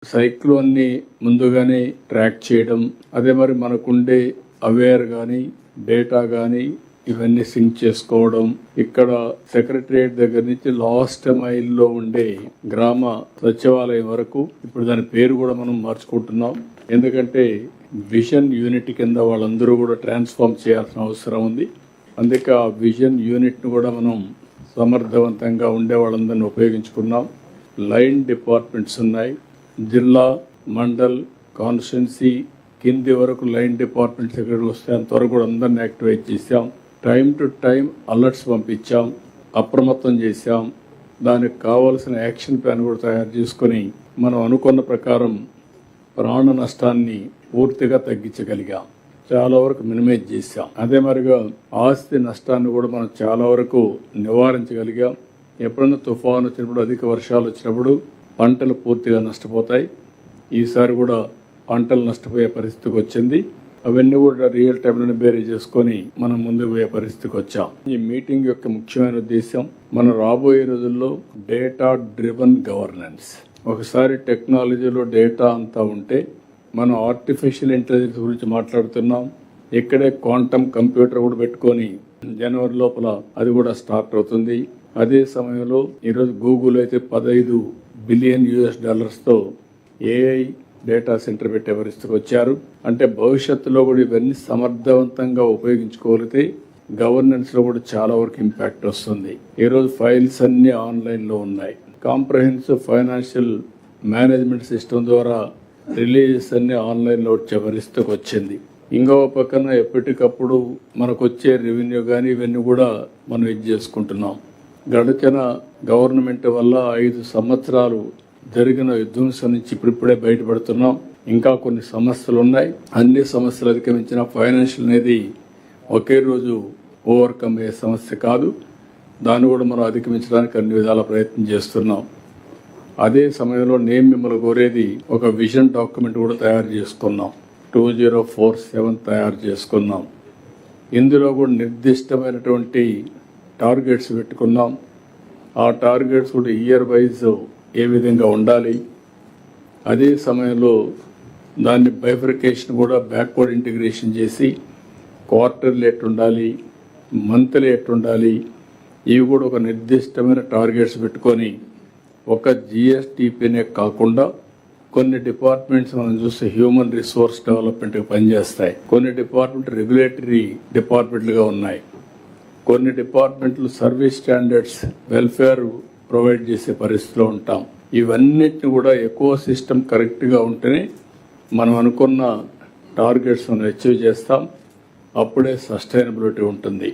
సైక్లోన్ని ముందుగానే ట్రాక్ చేయడం, అదే మరి మనకుండే అవేర్ కానీ డేటా కానీ ఇవన్నీ సింక్ చేసుకోవడం, ఇక్కడ సెక్రటరియట్ దగ్గర నుంచి లాస్ట్ మైల్లో ఉండే గ్రామ సచివాలయం వరకు ఇప్పుడు దాని పేరు కూడా మనం మార్చుకుంటున్నాం. ఎందుకంటే విజన్ యూనిట్ కింద వాళ్ళందరూ కూడా ట్రాన్స్ఫార్మ్ చేయాల్సిన అవసరం ఉంది. అందుకే ఆ విజన్ యూనిట్ను కూడా మనం సమర్థవంతంగా ఉండే వాళ్ళందరినీ ఉపయోగించుకున్నాం. లైన్ డిపార్ట్మెంట్స్ ఉన్నాయి. జిల్లా, మండల్, కాన్స్టిట్యున్సీ కింది వరకు లైన్ డిపార్ట్మెంట్స్ ఎక్కడికి వస్తే అంతవరకు కూడా అందరిని యాక్టివేట్ చేశాం. టైం టు టైం అలర్ట్స్ పంపించాం, అప్రమత్తం చేశాం. దానికి కావాల్సిన యాక్షన్ ప్లాన్ కూడా తయారు చేసుకొని మనం అనుకున్న ప్రకారం ప్రాణ నష్టాన్ని పూర్తిగా తగ్గించగలిగాం. చాలా వరకు మినిమైజ్ చేశాం. అదే మరిగా ఆస్తి నష్టాన్ని కూడా మనం చాలా వరకు నివారించగలిగాం. ఎప్పుడైనా తుఫాను వచ్చినప్పుడు, అధిక వర్షాలు వచ్చినప్పుడు పంటలు పూర్తిగా నష్టపోతాయి. ఈసారి కూడా పంటలు నష్టపోయే పరిస్థితికి వచ్చింది. అవన్నీ కూడా రియల్ టైంలోనే బేరీ చేసుకొని మనం ముందుకు పోయే పరిస్థితికి వచ్చాం. ఈ మీటింగ్ యొక్క ముఖ్యమైన ఉద్దేశం మనం రాబోయే రోజుల్లో డేటా డ్రివన్ గవర్నెన్స్. ఒకసారి టెక్నాలజీలో డేటా అంతా ఉంటే మనం ఆర్టిఫిషియల్ ఇంటెలిజెన్స్ గురించి మాట్లాడుతున్నాం. ఇక్కడే క్వాంటమ్ కంప్యూటర్ కూడా పెట్టుకొని జనవరి లోపల అది కూడా స్టార్ట్ అవుతుంది. అదే సమయంలో ఈరోజు గూగుల్ అయితే $15 బిలియన్ తో ఏఐ డేటా సెంటర్ పెట్టే పరిస్థితికి వచ్చారు. అంటే భవిష్యత్తులో కూడా ఇవన్నీ సమర్థవంతంగా ఉపయోగించుకోగలిగితే గవర్నెన్స్లో కూడా చాలా వరకు ఇంపాక్ట్ వస్తుంది. ఈరోజు ఫైల్స్ అన్నీ ఆన్లైన్లో ఉన్నాయి. కాంప్రహెన్సివ్ ఫైనాన్షియల్ మేనేజ్మెంట్ సిస్టమ్ ద్వారా రిలీజెస్ అన్ని ఆన్లైన్లో వచ్చే పరిస్థితికి వచ్చింది. ఇంకో పక్కన ఎప్పటికప్పుడు మనకు వచ్చే రెవెన్యూ కానీ ఇవన్నీ కూడా మనం ఇది చేసుకుంటున్నాం. గడిచిన గవర్నమెంట్ వల్ల 5 సంవత్సరాలు జరిగిన విధ్వంసం నుంచి ఇప్పుడిప్పుడే బయటపడుతున్నాం. ఇంకా కొన్ని సమస్యలు ఉన్నాయి. అన్ని సమస్యలు అధిగమించిన ఫైనాన్షియల్ అనేది ఒకే రోజు ఓవర్కమ్ అయ్యే సమస్య కాదు. దాన్ని కూడా మనం అధిగమించడానికి అన్ని విధాల ప్రయత్నం చేస్తున్నాం. అదే సమయంలో నేను మిమ్మల్ని కోరేది ఒక విజన్ డాక్యుమెంట్ కూడా తయారు చేసుకున్నాం. 2047 తయారు చేసుకున్నాం. ఇందులో కూడా నిర్దిష్టమైనటువంటి టార్గెట్స్ పెట్టుకున్నాం. ఆ టార్గెట్స్ కూడా ఇయర్ వైజ్ ఏ విధంగా ఉండాలి, అదే సమయంలో దాన్ని బైఫర్కేషన్ కూడా బ్యాక్వర్డ్ ఇంటిగ్రేషన్ చేసి క్వార్టర్లీ ఎట్టుండాలి, మంత్లీ ఎట్టుండాలి, ఇవి కూడా ఒక నిర్దిష్టమైన టార్గెట్స్ పెట్టుకొని ఒక జిఎస్టిపినే కాకుండా కొన్ని డిపార్ట్మెంట్స్ మనం చూస్తే హ్యూమన్ రిసోర్స్ డెవలప్మెంట్కి పనిచేస్తాయి. కొన్ని డిపార్ట్మెంట్ రెగ్యులేటరీ డిపార్ట్మెంట్లుగా ఉన్నాయి. కొన్ని డిపార్ట్మెంట్లు సర్వీస్ స్టాండర్డ్స్, వెల్ఫేర్ ప్రొవైడ్ చేసే పరిస్థితిలో ఉంటాం. ఇవన్నిటిని కూడా ఎకో సిస్టమ్ కరెక్ట్గా ఉంటేనే మనం అనుకున్న టార్గెట్స్ మనం అచీవ్ చేస్తాం. అప్పుడే సస్టైనబిలిటీ ఉంటుంది.